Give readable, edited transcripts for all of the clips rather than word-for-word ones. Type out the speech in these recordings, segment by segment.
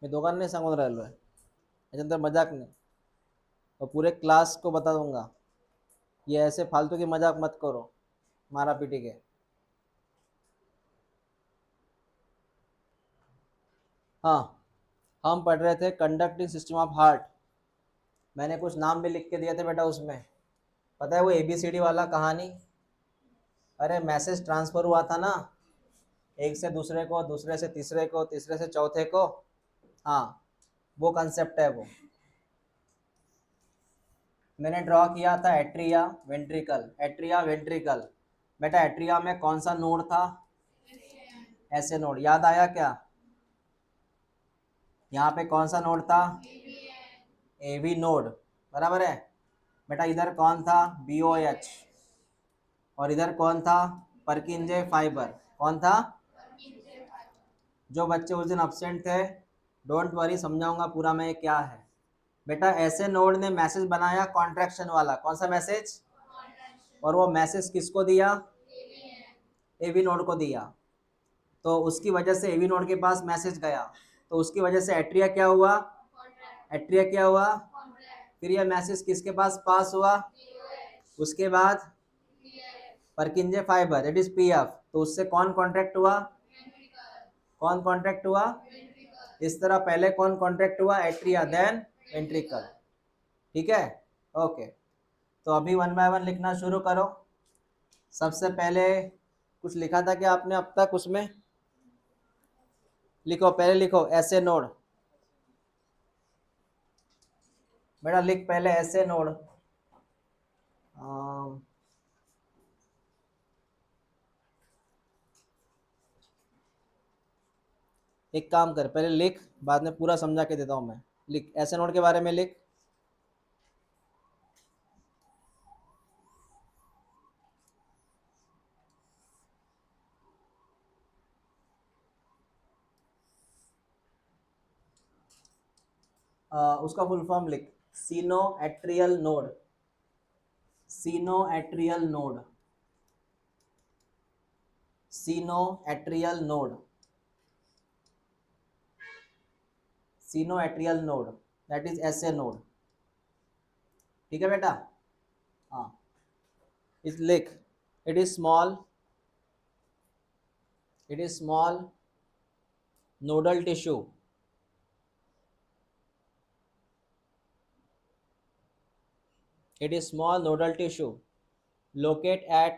मैं दुकान नहीं सांगून राहिलो आहे याच्यानंतर मजाक नहीं, और पूरे क्लास को बता दूंगा ये ऐसे फालतू की मजाक मत करो मारा पीटी के। हाँ, हम पढ़ रहे थे कंडक्टिंग सिस्टम ऑफ हार्ट। मैंने कुछ नाम भी लिख के दिए थे बेटा उसमें, पता है वो एबीसीडी वाला कहानी। अरे मैसेज ट्रांसफर हुआ था ना, एक से दूसरे को, दूसरे से तीसरे को, तीसरे से चौथे को। हाँ, वो कंसेप्ट है वो। मैंने ड्रॉ किया था एट्रिया वेंट्रिकल, एट्रिया वेंट्रिकल। बेटा एट्रिया में कौन सा नोड था? ऐसे नोड, याद आया क्या? यहाँ पे कौन सा नोड था? एवी नोड, बराबर है। बेटा इधर कौन था? बीओएच। और इधर कौन था? परकिंजे फाइबर। कौन था? जो बच्चे उस दिन अब्सेंट थे, डोंट वरी, समझाऊंगा पूरा मैं ये क्या है। बेटा ऐसे नोड ने मैसेज बनाया कॉन्ट्रैक्शन वाला, कौन सा मैसेज? और वो मैसेज किसको दिया? एवी नोड को दिया। तो उसकी वजह से एवी नोड के पास मैसेज गया, तो उसकी वजह से एट्रिया क्या हुआ? एट्रिया क्या हुआ? फिर ये मैसेज किसके पास पास हुआ? उसके बाद परकिंजे फाइबर दैट इज पीएफ, तो उससे कौन कॉन्ट्रैक्ट हुआ? कौन कॉन्ट्रैक्ट हुआ? इस तरह पहले कौन कॉन्ट्रैक्ट हुआ? Atria, then ventricle. ठीक है, ओके। तो अभी वन बाय वन लिखना शुरू करो। सबसे पहले कुछ लिखा था क्या आपने अब तक? उसमें लिखो, पहले लिखो ऐसे नोड। बेटा लिख पहले ऐसे नोड। एक काम कर, पहले लिख, बाद में पूरा समझा के देता हूँ मैं। लिख ऐसे नोड के बारे में लिख। उसका फुल फॉर्म लिख, sino atrial node. Sino atrial node, sino atrial node, sino atrial node, that is SA node. ठीक है बेटा? हाँ, इस लिख, it is small, it is small nodal tissue, it is small nodal tissue locate at,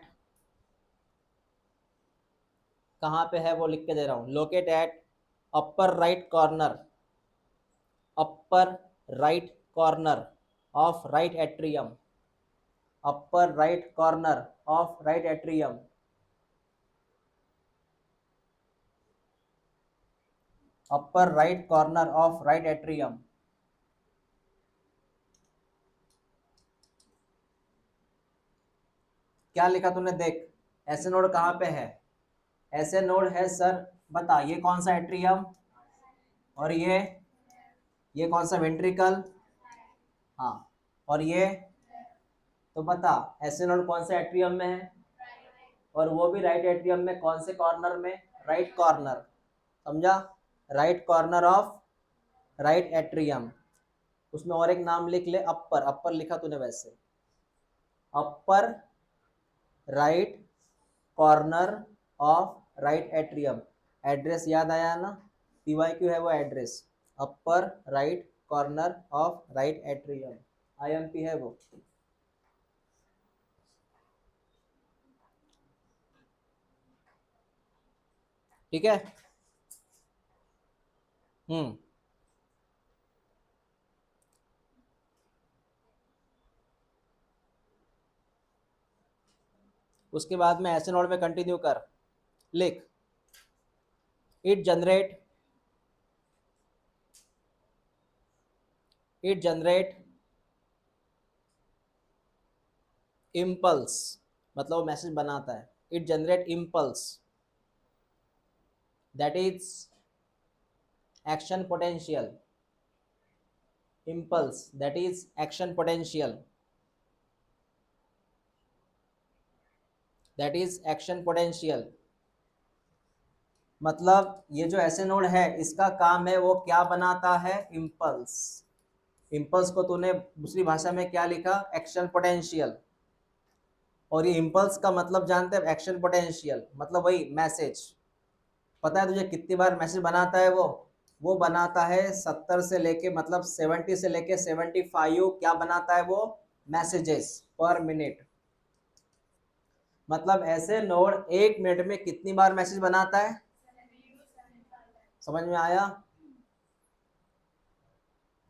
कहाँ पे है वो लिख के दे रहा हूँ, locate at upper right corner, upper right corner of right atrium, upper right corner of right atrium, upper right corner of right atrium। क्या लिखा तूने देख, ऐसे नोड कहाँ पे है? ऐसे नोड है सर, बता ये कौन सा एट्रियम, और ये कौन सा वेंट्रिकल? हाँ, और ये, तो बता ऐसे नोड कौन से एट्रियम में है? और वो भी राइट एट्रियम में, कौन से कॉर्नर में? राइट कॉर्नर, समझा? Right corner of right atrium. उसमें और एक नाम लिख ले, अपर, अपर लिखा तूने वैसे, upper right corner of right atrium. Address याद आया ना? पीवाईक्यू है वो address, upper right corner of right atrium, IMP है वो। ठीक है? हम्म, उसके बाद में ऐसे नोड में कंटिन्यू कर, लिख, it generate, it generate impulse, मतलब वो मैसेज बनाता है, it generate impulse, that is action potential, impulse that is action potential, that is action potential. मतलब ये जो ऐसे नोड है इसका काम है वो क्या बनाता है, इम्पल्स। इम्पल्स को तूने दूसरी भाषा में क्या लिखा, एक्शन पोटेंशियल। और ये इम्पल्स का मतलब जानते हैं, एक्शन पोटेंशियल मतलब वही मैसेज। पता है तुझे कितनी बार मैसेज बनाता है वो बनाता है 70 से लेके मतलब 70 से लेके 75 क्या बनाता है वो, मैसेजेस पर मिनट। मतलब ऐसे नोड 1 मिनट में कितनी बार मैसेज बनाता है, समझ में आया?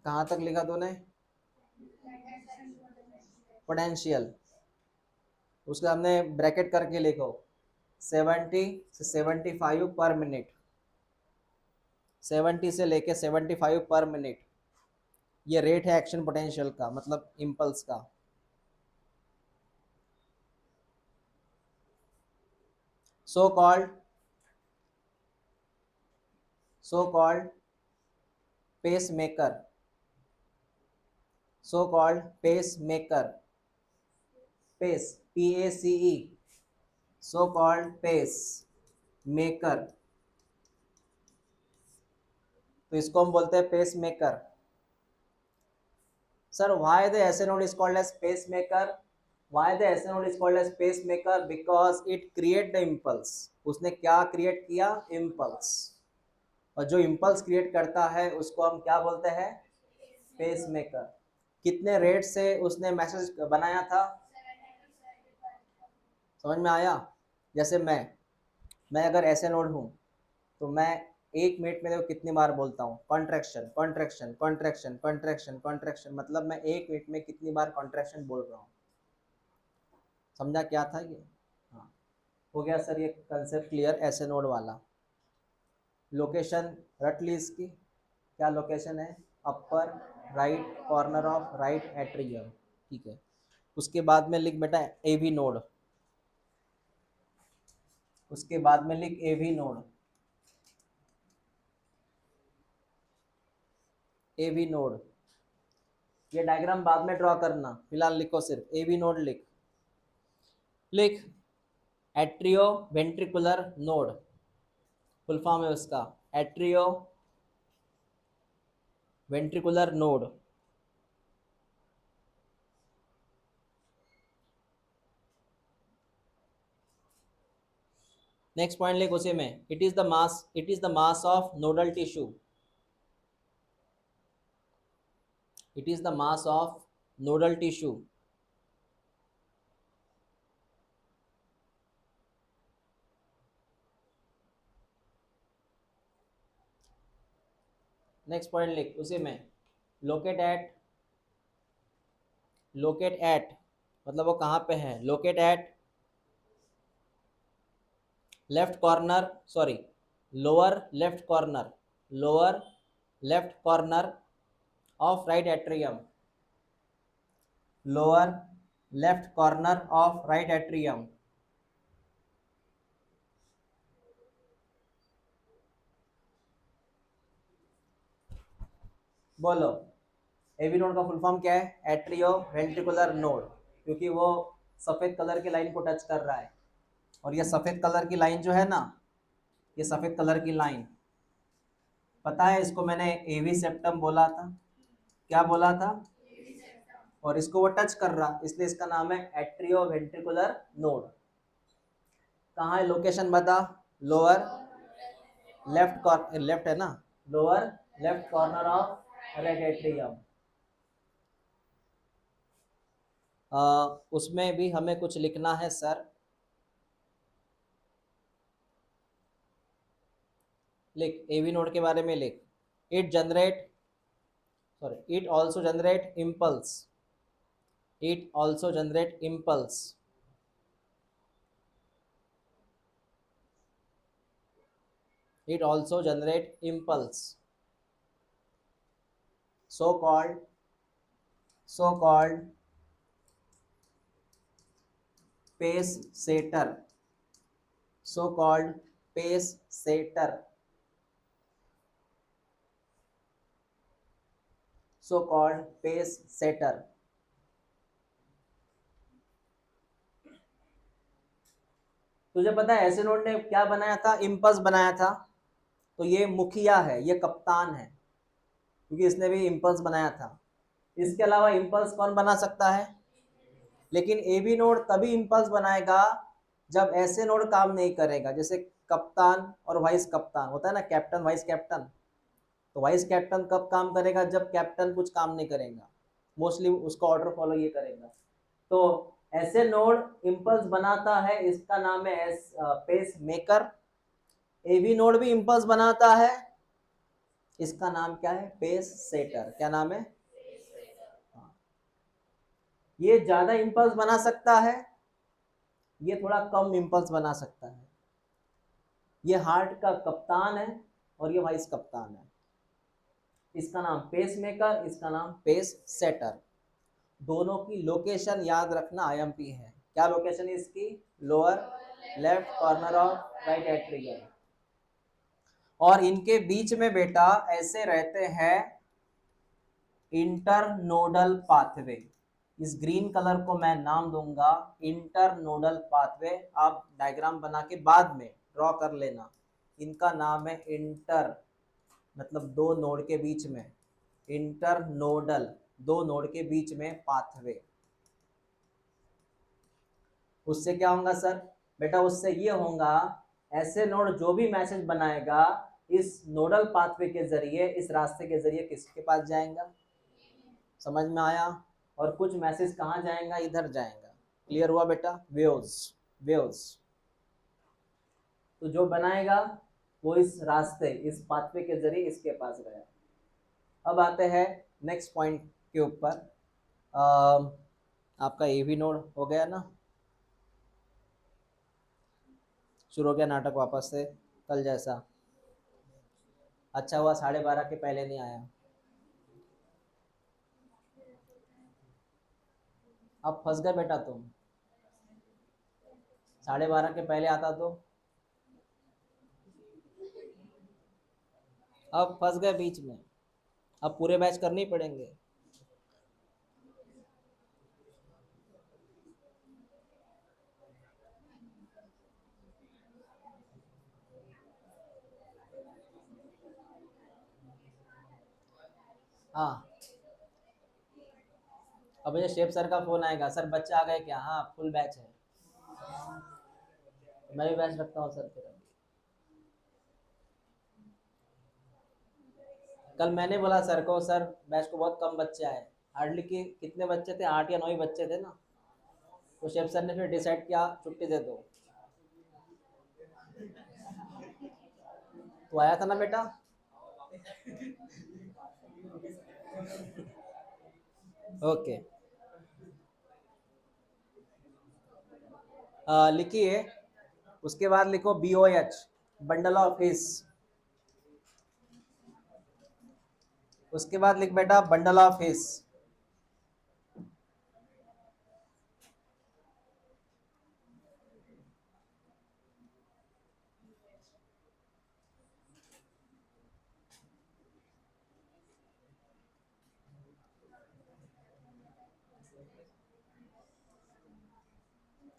कहाँ तक लिखा तूने, पोटेंशियल। उसका हमने ब्रैकेट करके लिखो 70 से 75 पर मिनट, 70 से लेके 75 पर मिनट। ये रेट है एक्शन पोटेंशियल का, मतलब इम्पल्स का। So called so called pacemaker, so called pacemaker, pace PACE, so called pacemaker. तो इसको हम बोलते हैं pacemaker. Sir why the SA node is called as pacemaker, why the SA node is called as pacemaker, because it create the impulse. उसने क्या create किया, impulse. और जो इम्पल्स क्रिएट करता है उसको हम क्या बोलते हैं, पेस मेकर। कितने रेट से उसने मैसेज बनाया था, समझ में आया? जैसे मैं अगर ऐसे नोड हूँ तो मैं 1 मिनट में देखो कितनी बार बोलता हूँ, contraction contraction contraction contraction contraction, मतलब मैं 1 मिनट में कितनी बार कॉन्ट्रैक्शन बोल रहा हूँ। समझा क्या था ये? हाँ, हो गया सर ये कंसेप्ट क्लियर ऐसे नोड वाला। लोकेशन रट ली इसकी, क्या लोकेशन है, upper right corner of right atrium. ठीक है, उसके बाद में लिख बेटा एवी नोड, उसके बाद में लिख एवी नोड, एवी नोड। ये डायग्राम बाद में ड्रॉ करना, फिलहाल लिखो सिर्फ एवी नोड लिख। लिख atrio ventricular node, full form है उसका atrio ventricular node. Next point लिख उसी में, it is the mass of nodal tissue, it is the mass of nodal tissue. Next point लिख उसी में, लोकेट एट, लोकेट एट मतलब वो कहाँ पे है, locate at left corner, sorry lower left corner, lower left corner of right atrium, lower left corner of right atrium. बोलो AV node का फुल फॉर्म क्या है, एट्रियो वेंट्रिकुलर नोड, क्योंकि वो सफेद कलर की लाइन को टच कर रहा है। और ये सफेद कलर की लाइन जो है ना, ये सफेद कलर की लाइन, पता है इसको मैंने एवी सेप्टम बोला था, क्या बोला था? और इसको वो टच कर रहा, इसलिए इसका नाम है एट्रियो वेंट्रिकुलर नोड। कहाँ है लोकेशन बता, लोअर लेफ्ट कॉर्नर, लेफ्ट है ना, lower left corner of right atrium. उसमें भी हमें कुछ लिखना है सर, लिख एवी नोड के बारे में लिख, it generate, sorry it also generate impulse, it also generate impulse, it also generate impulse, so called, so called pace setter, so called pace setter, so called pace setter। तुझे पता है ऐसे node ने क्या बनाया था, इम्पल्स बनाया था। तो ये मुखिया है, ये कप्तान है, क्योंकि इसने भी इम्पल्स बनाया था। इसके अलावा इम्पल्स कौन बना सकता है? लेकिन ए बी नोड तभी इम्पल्स बनाएगा जब ऐसे नोड काम नहीं करेगा, जैसे कप्तान और वाइस कप्तान होता है ना, कैप्टन वाइस कैप्टन। तो वाइस कैप्टन कब काम करेगा? जब कैप्टन कुछ काम नहीं करेगा, मोस्टली उसका ऑर्डर फॉलो ये करेगा। तो ऐसे नोड इम्पल्स बनाता है, इसका नाम है pacemaker. A B node भी इम्पल्स बनाता है, इसका नाम क्या है? Pacesetter. क्या नाम है? ये ज्यादा इम्पल्स बना सकता है, ये थोड़ा कम इम्पल्स बना सकता है। ये हार्ट का कप्तान है और ये वाइस कप्तान है। इसका नाम पेस मेकर, इसका नाम पेस सेटर। दोनों की लोकेशन याद रखना आईएमपी है। क्या लोकेशन है इसकी? Lower left corner of right atrium. और इनके बीच में बेटा ऐसे रहते हैं इंटरनोडल पाथवे। इस ग्रीन कलर को मैं नाम दूंगा इंटरनोडल पाथवे। आप डायग्राम बना के बाद में ड्रॉ कर लेना। इनका नाम है इंटर, मतलब दो नोड के बीच में, इंटरनोडल, दो नोड के बीच में पाथवे। उससे क्या होगा सर? बेटा उससे ये होगा, ऐसे नोड जो भी मैसेज बनाएगा इस नोडल पाथवे के जरिए, इस रास्ते के जरिए किसके पास जाएगा? समझ में आया? और कुछ मैसेज कहाँ जाएगा? इधर जाएगा। क्लियर हुआ बेटा? Waves, waves. तो जो बनाएगा वो इस रास्ते, इस पाथवे के जरिए इसके पास गया। अब आते हैं नेक्स्ट पॉइंट के ऊपर। आपका एवी नोड हो गया ना, शुरू हो गया नाटक वापस से कल जैसा। अच्छा हुआ 12:30 के पहले नहीं आया। अब फंस गए बेटा तुम। 12:30 के पहले आता तो अब फंस गए बीच में। अब पूरे बैच करने ही पड़ेंगे। हाँ, अब मुझे शेफ सर का फोन आएगा, सर बच्चे आ गए क्या? हाँ फुल बैच है। मैं भी बैच रखता हूँ सर फिर। कल मैंने बोला सर को, सर बैच को बहुत कम बच्चे आए। हार्डली कि कितने बच्चे थे? 8 या 9 ही बच्चे थे ना। तो शेफ सर ने फिर डिसाइड किया छुट्टी दे दो। तो आया था ना बेटा? ओके, लिखिए। उसके बाद लिखो BOH, बंडल ऑफ हिस। उसके बाद लिख बेटा बंडल ऑफ हिस।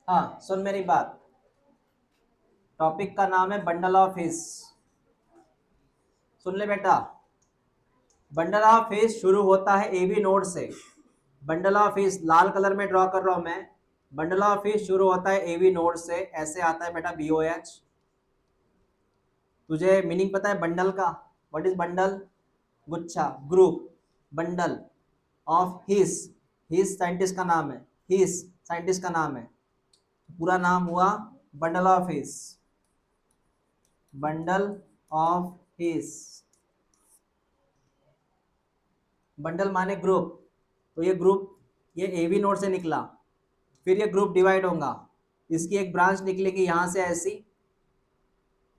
हाँ सुन मेरी बात, टॉपिक का नाम है बंडल ऑफ हिस। सुन ले बेटा, बंडल ऑफ हिस शुरू होता है एबी नोड से। Bundle of his Lal colour में ड्रॉ कर रहा हूं मैं। बंडल ऑफ हिस शुरू होता है एबी नोड से, ऐसे आता है बेटा BOH। तुझे मीनिंग पता है बंडल का? What is bundle? गुच्छा, group. Bundle of His, His scientist का नाम है, हिस साइंटिस्ट का नाम है। पूरा नाम हुआ bundle of his, bundle of his. Bundle माने ग्रुप। तो ये ग्रुप, ये एबी नोड से निकला, फिर ये ग्रुप डिवाइड होगा। इसकी एक ब्रांच निकलेगी यहाँ से ऐसी,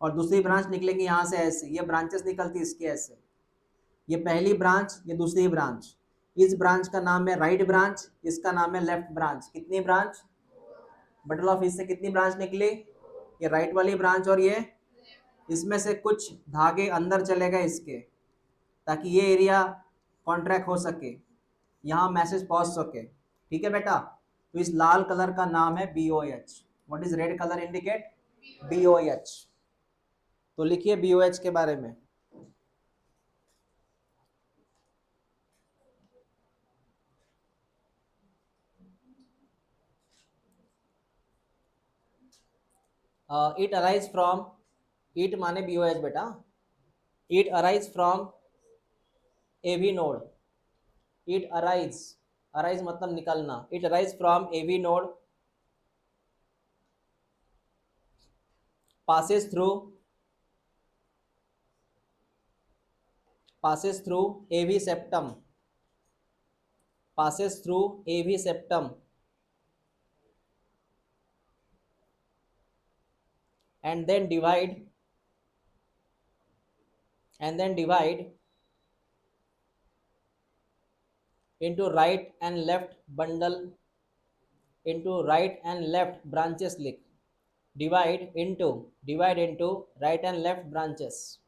और दूसरी ब्रांच निकलेगी यहाँ से ऐसी। ये ब्रांचेस निकलती इसकी ऐसे, ये पहली ब्रांच, ये दूसरी ब्रांच। इस ब्रांच का नाम है राइट ब्रांच, इसका नाम है लेफ्ट ब्रांच। कितनी ब्रांच? बंडल ऑफ हिस से कितनी ब्रांच निकली? ये राइट वाली ब्रांच और ये, इसमें से कुछ धागे अंदर चले गए इसके, ताकि ये एरिया कॉन्ट्रैक्ट हो सके, यहाँ मैसेज पहुंच सके। ठीक है बेटा? तो इस लाल कलर का नाम है BOH। What is red colour indicate? BOH। तो लिखिए BOH के बारे में। इट अराइज फ्रॉम, इट माने BOH बेटा, it arise from AV node, it arise, arise मतलब निकलना, it arise from AV node, passes through, passes through AV septum, passes through AV septum and then divide, and then divide into right and left bundle, into right and left branches लिख, divide into right and left branches,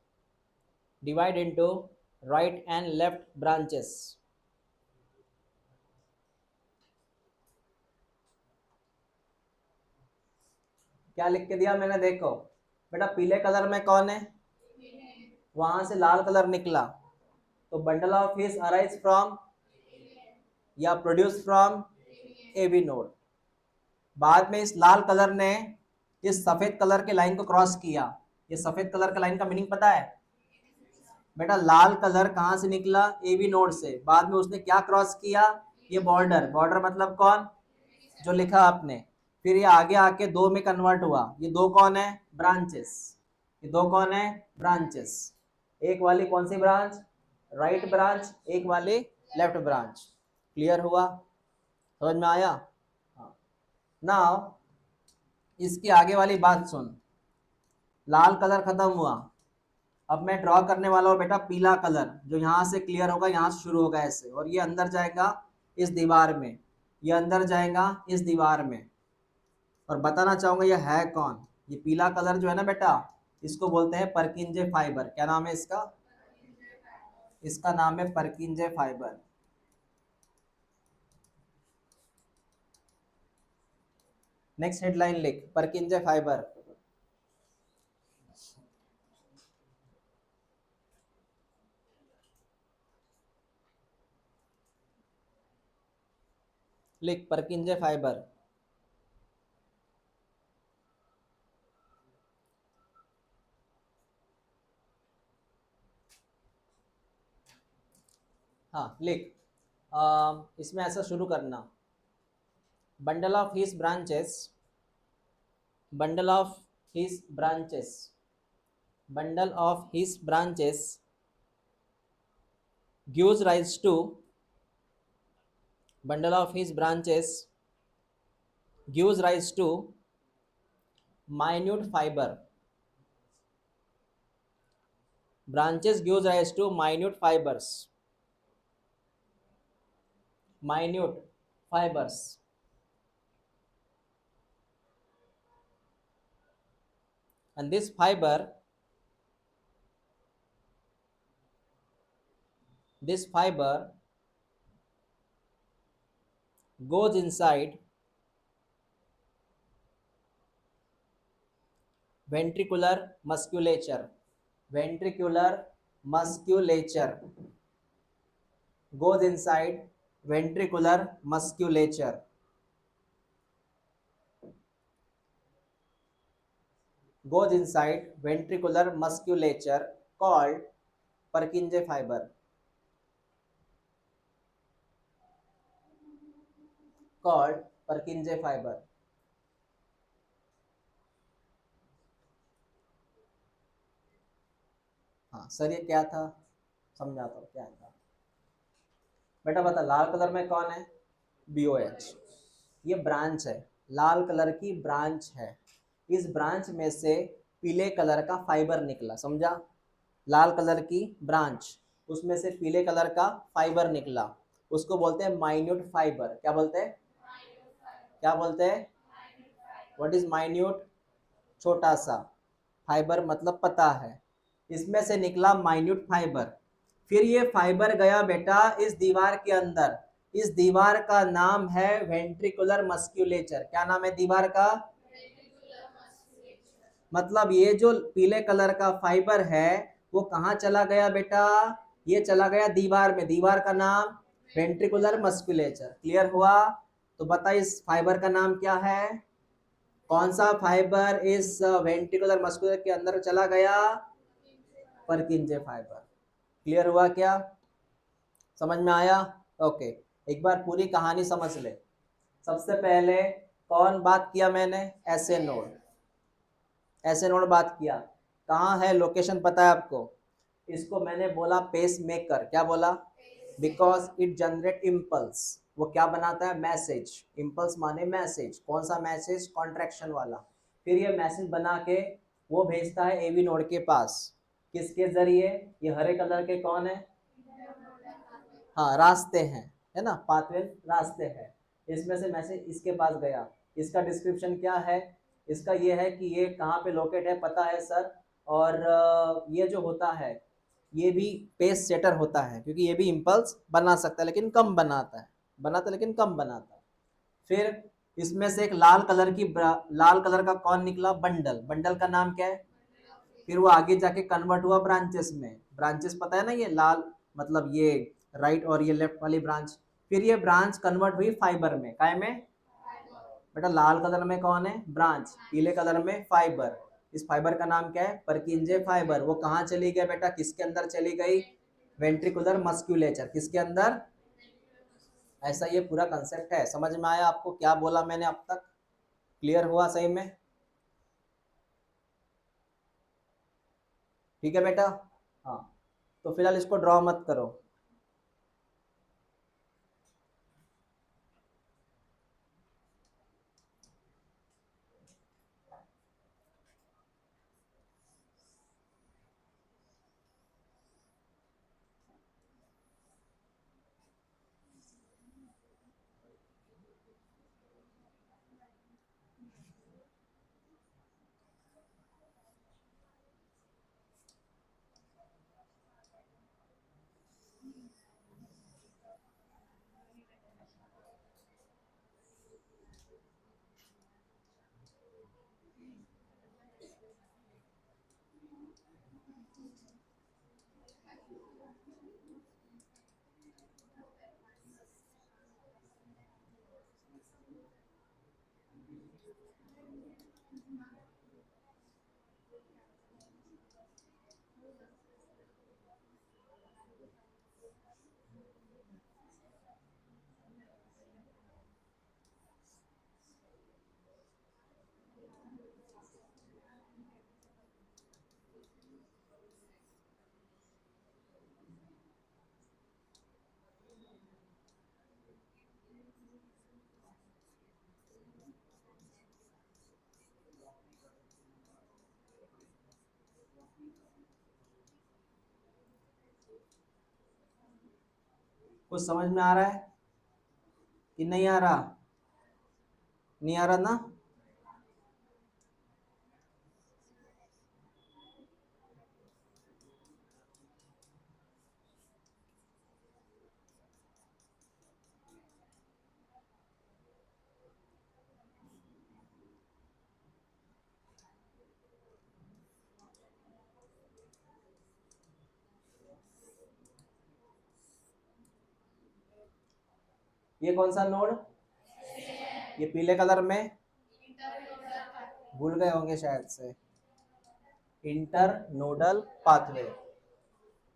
divide into right and left branches। क्या लिख के दिया मैंने, देखो बेटा पीले colour में कौन है, वहां से लाल कलर निकला, तो bundle of fish arise from या प्रोड्यूस फ्रॉम एवी नोड। बाद में इस लाल कलर ने इस सफेद कलर के लाइन को क्रॉस किया। ये सफेद कलर का लाइन का मीनिंग पता है बेटा, लाल कलर कहां से निकला, एवी नोड से, बाद में उसने क्या क्रॉस किया, ये बॉर्डर, बॉर्डर मतलब कौन, जो लिखा आपने, फिर ये आगे आके दो में कन्वर्ट हुआ, ये दो कौन है, ब्रांचेस, ये दो कौन है, ब्रांचेस। एक वाली कौन सी ब्रांच, राइट ब्रांच, एक वाली लेफ्ट ब्रांच। क्लियर हुआ, समझ में आया। नाउ इसकी आगे वाली बात सुन, लाल कलर खत्म हुआ, अब मैं ड्रॉ करने वाला हूँ बेटा पीला कलर, जो यहाँ से क्लियर होगा, यहाँ से शुरू होगा ऐसे, और ये अंदर जाएगा इस दीवार में, ये अंदर जाएगा इस दीवार में, और बताना चाहूंगा ये है कौन, ये पीला कलर जो है ना बेटा, इसको बोलते हैं परकिंजे फाइबर। क्या नाम है इसका, इसका नाम है परकिंजे फाइबर। नेक्स्ट हेडलाइन लिख, परकिंजे फाइबर। लिख परकिंजे फाइबर। हाँ लिख, इसमें ऐसा शुरू करना, bundle of his branches, bundle of his branches, bundle of his branches gives rise to, bundle of his branches gives rise to minute fiber, branches gives rise to minute fibers, minute fibers, and this fiber, this fiber goes inside ventricular musculature, ventricular musculature, goes inside ventricular musculature, goes inside ventricular musculature called Purkinje fiber, called Purkinje fiber। हाँ sir ये क्या था, समझाता हूँ क्या था बेटा, बता लाल कलर में कौन है, BOH, ये ब्रांच है, लाल कलर की ब्रांच है, इस ब्रांच में से पीले कलर का फाइबर निकला, समझा, लाल कलर की ब्रांच, उसमें से पीले कलर का फाइबर निकला, उसको बोलते हैं माइन्यूट फाइबर। क्या बोलते हैं, क्या बोलते हैं, व्हाट इज माइन्यूट, छोटा सा, फाइबर मतलब पता है, इसमें से निकला माइन्यूट फाइबर। फिर ये फाइबर गया बेटा इस दीवार के अंदर, इस दीवार का नाम है वेंट्रिकुलर मस्क्यूलेचर। क्या नाम है दीवार का, मतलब ये जो पीले कलर का फाइबर है वो कहाँ चला गया बेटा, ये चला गया दीवार में, दीवार का नाम वेंट्रिकुलर मस्कुलेचर। क्लियर हुआ? तो बता इस फाइबर का नाम क्या है, कौन सा फाइबर इस वेंट्रिकुलर मस्कुलर के अंदर चला गया, परकिंजे फाइबर। क्लियर हुआ क्या, समझ में आया? ओके, एक बार पूरी कहानी समझ ले। सबसे पहले कौन बात किया मैंने, ऐसे नोड, ऐसे नोड बात किया। कहाँ है लोकेशन पता है आपको, इसको मैंने बोला पेस मेकर। क्या बोला? Because it generate impulse. वो क्या बनाता है, मैसेज। इम्पल्स माने मैसेज, कौन सा मैसेज, कॉन्ट्रैक्शन वाला। फिर ये मैसेज बना के वो भेजता है एवी नोड के पास, किसके जरिए, ये हरे कलर के कौन है, हाँ रास्ते हैं, है ना, पाथवे रास्ते हैं। इसमें से मैसेज इसके पास गया। इसका डिस्क्रिप्शन क्या है, इसका ये है कि ये कहाँ पे लोकेट है पता है सर, और ये जो होता है ये भी पेस सेटर होता है, क्योंकि ये भी इम्पल्स बना सकता है लेकिन कम बनाता है, बनाता है लेकिन कम बनाता है। फिर इसमें से एक लाल कलर की, लाल कलर का कौन निकला, बंडल। बंडल का नाम क्या है, फिर वो आगे जाके कन्वर्ट हुआ ब्रांचेस में। ब्रांचेस पता है ना, ये लाल मतलब ये राइट और ये लेफ्ट वाली ब्रांच। फिर ये ब्रांच कन्वर्ट हुई फाइबर में, काय में बेटा, लाल कलर में कौन है, ब्रांच, पीले कलर में फाइबर। इस फाइबर का नाम क्या है, परकिंजे फाइबर। वो कहाँ चली गई बेटा, किसके अंदर चली गई, वेंट्रिकुलर मस्क्यूलेचर, किसके अंदर। ऐसा ये पूरा कंसेप्ट है। समझ में आया आपको क्या बोला मैंने अब तक, क्लियर हुआ सही में? ठीक है बेटा, हाँ। तो फिलहाल इसको ड्रॉ मत करो। कुछ समझ में आ रहा है कि नहीं आ रहा, नहीं आ रहा ना? ये कौन सा नोड, ये पीले कलर में, भूल गए होंगे शायद से, inter nodal pathway,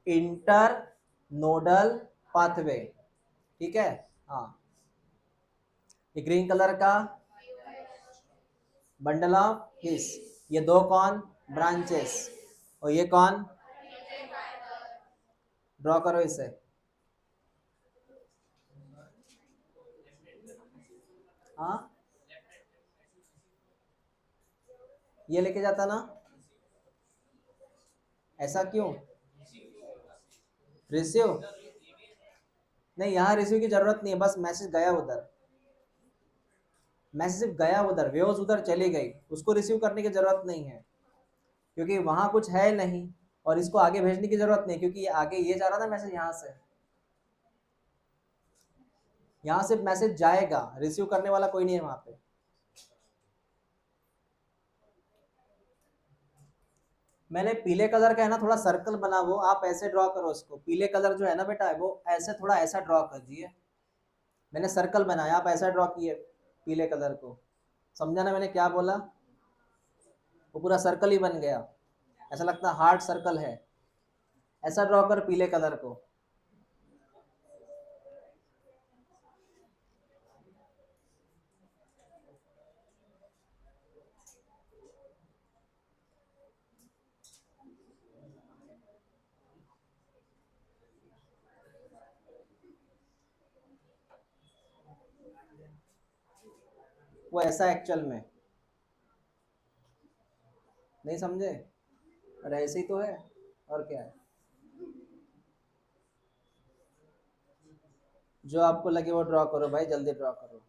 inter nodal pathway. ठीक है, हाँ। ये ग्रीन कलर का बंडल ऑफ हिस, ये दो कौन, ब्रांचेस, और ये कौन, ड्रॉ करो इसे। हाँ, ये लेके जाता ना, ऐसा क्यों, रिसीव, नहीं यहाँ रिसीव की जरूरत नहीं है, बस मैसेज गया उधर, मैसेज गया उधर, वेव्स उधर चली गई, उसको रिसीव करने की जरूरत नहीं है, क्योंकि वहां कुछ है नहीं, और इसको आगे भेजने की जरूरत नहीं, क्योंकि आगे ये जा रहा था मैसेज यहाँ से, यहाँ से मैसेज जाएगा, रिसीव करने वाला कोई नहीं है वहां पे। मैंने पीले कलर का है ना थोड़ा सर्कल बना, वो आप ऐसे ड्रॉ करो उसको, पीले कलर जो है ना बेटा वो ऐसे थोड़ा ऐसा ड्रॉ कर दिए, मैंने सर्कल बनाया, आप ऐसा ड्रॉ किए पीले कलर को, समझा ना मैंने क्या बोला? वो पूरा सर्कल ही बन गया, ऐसा लगता है हार्ट सर्कल है, ऐसा ड्रॉ कर पीले कलर को। वो ऐसा एक्चुअल में नहीं समझे, अरे ऐसे ही तो है, और क्या है, जो आपको लगे वो ड्रॉ करो भाई, जल्दी ड्रॉ करो।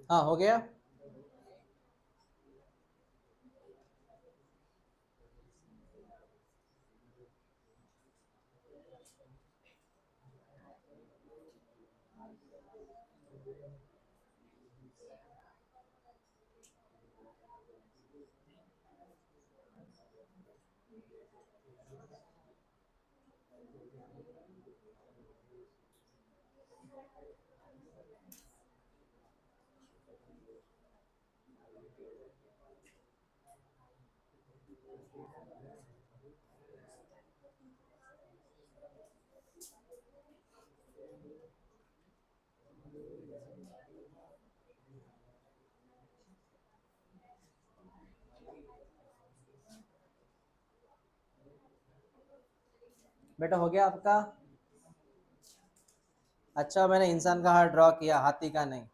हाँ हो गया। बेटा हो गया आपका? अच्छा, मैंने इंसान का हाथ ड्रॉ किया, हाथी का नहीं।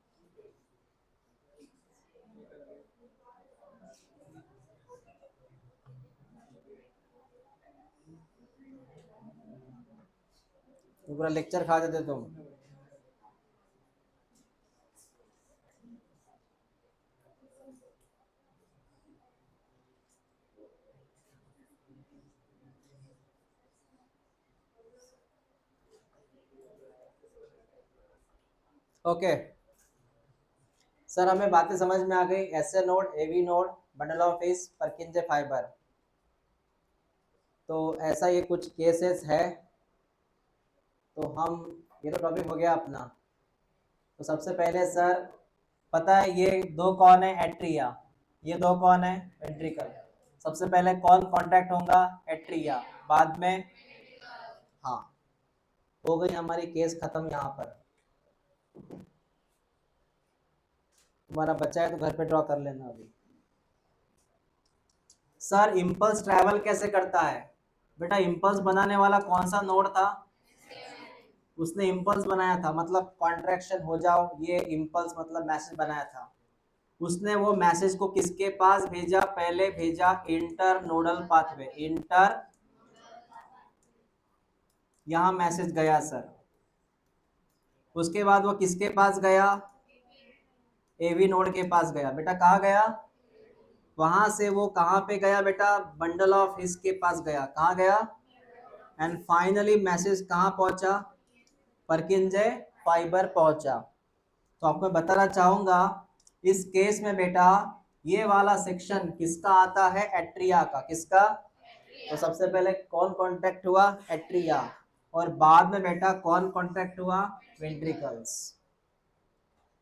तो पूरा लेक्चर खा देते तुम। ओके सर, हमें बातें समझ में आ गई। SA node, AV node, bundle of His, Purkinje fibre. तो ऐसा ये कुछ केसेस है। तो हम, ये तो टॉपिक हो गया अपना। तो सबसे पहले सर, पता है ये दो कौन है? एट्रिया। ये दो कौन है? वेंट्रिकल। सबसे पहले कौन कांटेक्ट होगा? एट्रिया। बाद में, हाँ, हो गई हमारी केस खत्म यहाँ पर। तुम्हारा बच्चा है तो घर पे ड्रॉ कर लेना अभी। सर इम्पल्स ट्रैवल कैसे करता है? बेटा इम्पल्स बनाने वाला कौन सा नोड था? उसने इम्पल्स बनाया था, मतलब कॉन्ट्रैक्शन हो जाओ, ये इम्पल्स मतलब मैसेज बनाया था। उसने वो मैसेज को किसके पास भेजा? पहले भेजा इंटर नोडल पाथवे। इंटर, यहाँ मैसेज गया सर। उसके बाद वो किसके पास गया? एवी नोड के पास गया। बेटा कहाँ गया? वहां से वो कहाँ पे गया बेटा? बंडल ऑफ हिस के पास गया। कहाँ गया? एंड फाइनली मैसेज कहाँ पहुंचा? परकिंजे फाइबर पहुंचा। तो आपको मैं बताना चाहूंगा, इस केस में बेटा ये वाला सेक्शन किसका आता है? एट्रिया का। किसका? तो सबसे पहले कौन कांटेक्ट हुआ? एट्रिया। और बाद में बेटा कौन कांटेक्ट हुआ? वेंट्रिकल्स।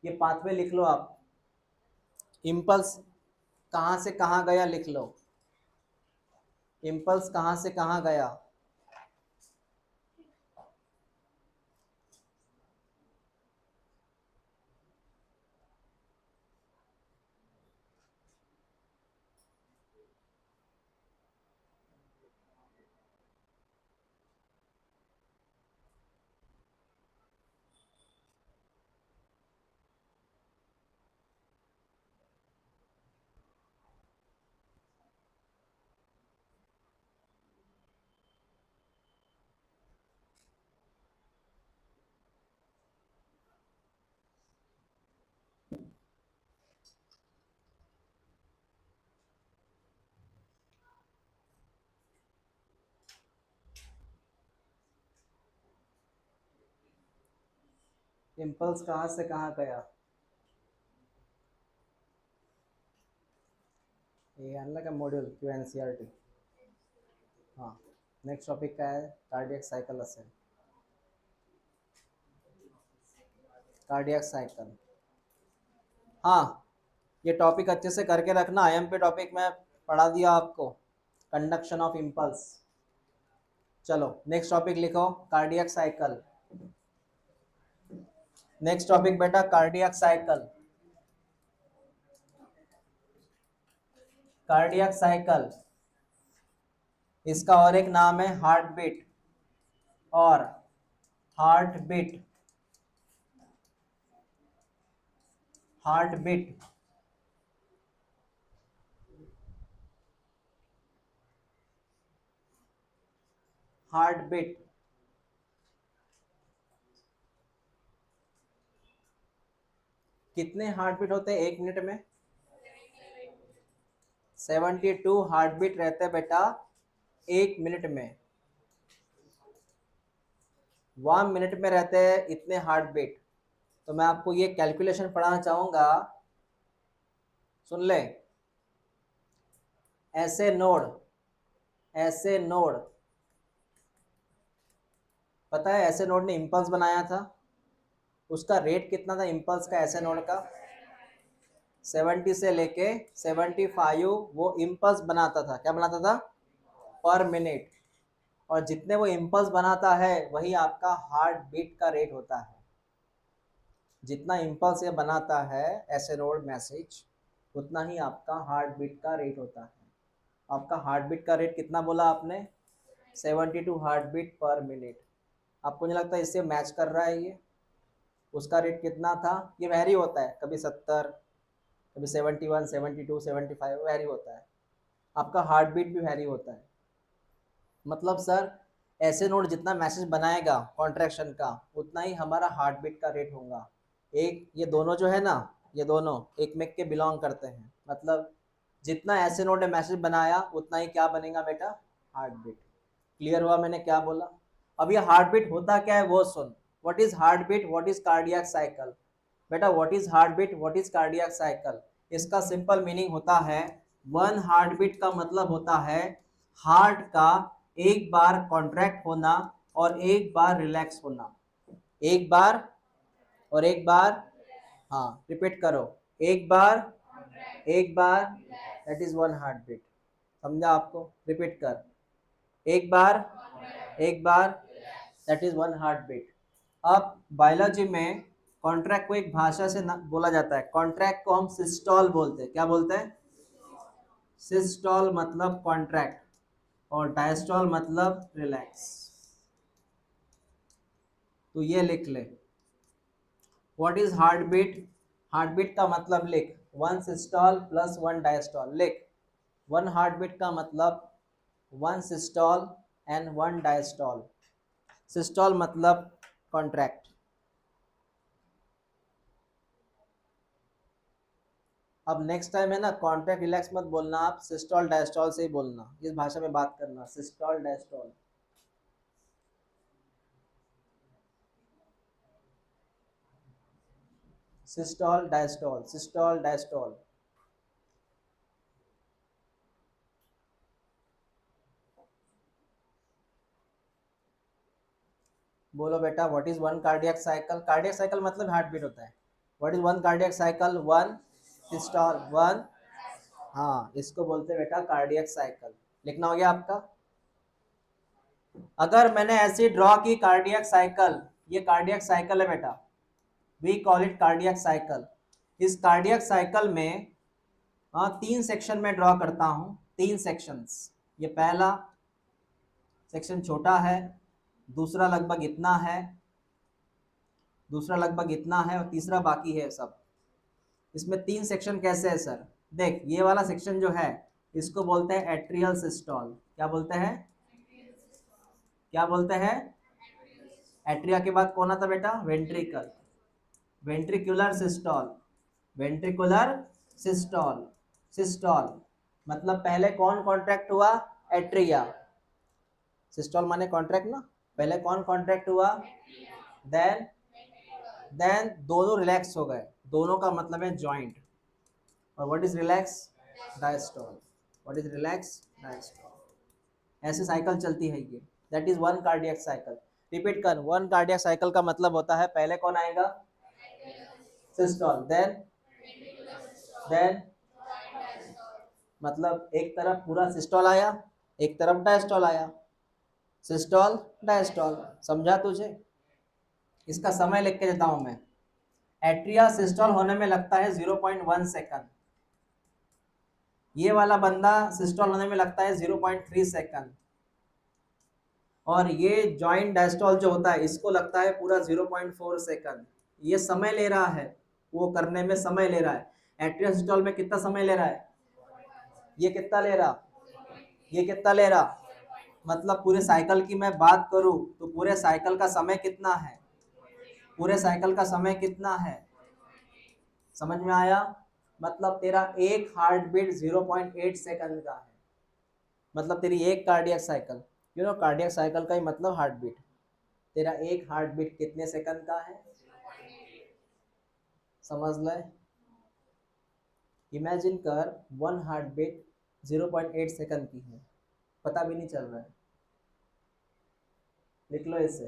ये पाथवे लिख लो आप। इम्पल्स कहाँ से कहाँ गया लिख लो। इम्पल्स कहाँ से कहाँ गया? इम्पल्स कहाँ से कहाँ गया? ये अनलॉक का मॉड्यूल क्यू एनसीईआरटी। हाँ, नेक्स्ट टॉपिक क्या है? Cardiac cycle ascent. Cardiac cycle, हाँ, ये टॉपिक अच्छे से करके रखना। आईएमपी टॉपिक में पढ़ा दिया आपको, कंडक्शन ऑफ इम्पल्स। चलो नेक्स्ट टॉपिक लिखो, कार्डियक साइकिल। नेक्स्ट टॉपिक बेटा कार्डियक साइकिल। कार्डियक साइकिल, इसका और एक नाम है हार्ट बीट। और heartbeat, heartbeat, heartbeat. कितने हार्ट बीट होते हैं एक मिनट में? 72 हार्ट बीट रहते हैं बेटा एक मिनट में। 1 मिनट में रहते हैं इतने हार्ट बीट। तो मैं आपको ये कैलकुलेशन पढ़ाना चाहूंगा, सुन ले। ऐसे नोड, ऐसे नोड, पता है ऐसे नोड ने इम्पल्स बनाया था, उसका रेट कितना था इम्पल्स का ऐसे नोड का? 70 से लेके 75 वो इम्पल्स बनाता था। क्या बनाता था? पर मिनट। और जितने वो इम्पल्स बनाता है वही आपका हार्ट बीट का रेट होता है। जितना इम्पल्स ये बनाता है एसेनोड मैसेज, उतना ही आपका हार्ट बीट का रेट होता है। आपका हार्ट बीट का रेट कितना बोला आपने? 72 हार्ट बीट पर मिनट। आपको नहीं लगता इससे मैच कर रहा है ये? उसका रेट कितना था? ये वैरी होता है, कभी 70, कभी 71, 72, 75 वैरी होता है। आपका हार्ट बीट भी वैरी होता है। मतलब सर ऐसे नोड जितना मैसेज बनाएगा कॉन्ट्रैक्शन का, उतना ही हमारा हार्ट बीट का रेट होगा। एक ये दोनों जो है ना, ये दोनों एक में के बिलोंग करते हैं। मतलब जितना ऐसे नोड ने मैसेज बनाया उतना ही क्या बनेगा बेटा? Heart beat. क्लियर हुआ मैंने क्या बोला? अब ये हार्ट बीट होता क्या है वो सुन। What is heart beat, what is cardiac cycle? बेटा what is heart beat, what is cardiac cycle? इसका सिंपल मीनिंग होता है, वन हार्ट बीट का मतलब होता है हार्ट का एक बार कॉन्ट्रैक्ट होना और एक बार रिलैक्स होना। एक बार और एक बार, हाँ रिपीट करो, एक बार, एक बार, that is one heart beat. समझा आपको? रिपीट कर, एक बार, एक बार, that is one heart beat. अब बायोलॉजी में कॉन्ट्रैक्ट को एक भाषा से बोला जाता है। कॉन्ट्रैक्ट को हम सिस्टोल बोलते हैं। क्या बोलते हैं? सिस्टोल मतलब कॉन्ट्रैक्ट और डायस्टोल मतलब रिलैक्स। तो ये लिख ले, what is heart beat? Heartbeat का मतलब लिख, one systole plus one diastole. लिख, वन हार्ट बीट का मतलब one systole and one diastole. Systole मतलब कॉन्ट्रैक्ट। अब नेक्स्ट टाइम है ना, कॉन्ट्रैक्ट रिलैक्स मत बोलना, आप सिस्टोल डायस्टोल से ही बोलना, इस भाषा में बात करना, systole diastole. Systole diastole, systole diastole. बोलो बेटा, what is one cardiac cycle? Cardiac cycle मतलब हार्ट बीट होता है। What is one cardiac cycle? One systole, one, हाँ इसको बोलते हैं बेटा कार्डियक साइकिल। लिखना हो गया आपका? अगर मैंने ऐसी ड्रॉ की कार्डियक साइकिल, ये कार्डियक साइकिल है बेटा, we call it cardiac cycle. इस कार्डियक साइकिल में हाँ 3 सेक्शन में ड्रॉ करता हूँ, 3 सेक्शंस। ये पहला सेक्शन छोटा है, दूसरा लगभग इतना है, दूसरा लगभग इतना है और तीसरा बाकी है सब। इसमें 3 सेक्शन कैसे है सर? देख ये वाला सेक्शन जो है इसको बोलते हैं एट्रियल सिस्टोल। क्या बोलते हैं? क्या बोलते हैं? एट्रिया के बाद कौन आता बेटा? Ventricle. Ventricular systole, ventricular systole, systole. मतलब पहले कौन कॉन्ट्रैक्ट हुआ? एट्रिया। सिस्टोल माने कॉन्ट्रैक्ट ना, पहले कौन कॉन्ट्रैक्ट हुआ? देन, देन दोनों रिलैक्स हो गए। दोनों का मतलब है जॉइंट। और what is relax? Diastole. What is relax? Diastole. ऐसे साइकिल चलती है ये, that is one cardiac cycle. Repeat कर, वन कार्डियक साइकिल का मतलब होता है पहले कौन आएगा? सिस्टोल, देन मतलब एक तरफ पूरा सिस्टोल आया, एक तरफ डायस्टोल आया, सिस्टोल डायस्टोल। समझा तुझे? इसका समय लिख के देता हूं मैं। एट्रिया सिस्टोल होने में लगता है 0.1 सेकंड। ये वाला बंदा सिस्टोल होने में लगता है 0.3 सेकंड। और ये जॉइंट डायस्टोल जो होता है इसको लगता है पूरा 0.4 सेकंड। ये समय ले रहा है, वो करने में समय ले रहा है। एट्रिया सिस्टोल में कितना समय ले रहा है? ये कितना ले रहा? ये कितना ले रहा? मतलब पूरे साइकिल की मैं बात करूं तो पूरे साइकिल का समय कितना है? पूरे साइकिल का समय कितना है? समझ में आया? मतलब तेरा एक हार्ट बीट 0.8 सेकंड का है। मतलब तेरी एक cardiac cycle, you know cardiac cycle का ही मतलब हार्ट बीट। तेरा एक हार्ट बीट कितने सेकंड का है? समझ ले। इमेजिन कर वन हार्ट बीट 0.8 सेकंड की है, पता भी नहीं चल रहा है। लिख लो इसे।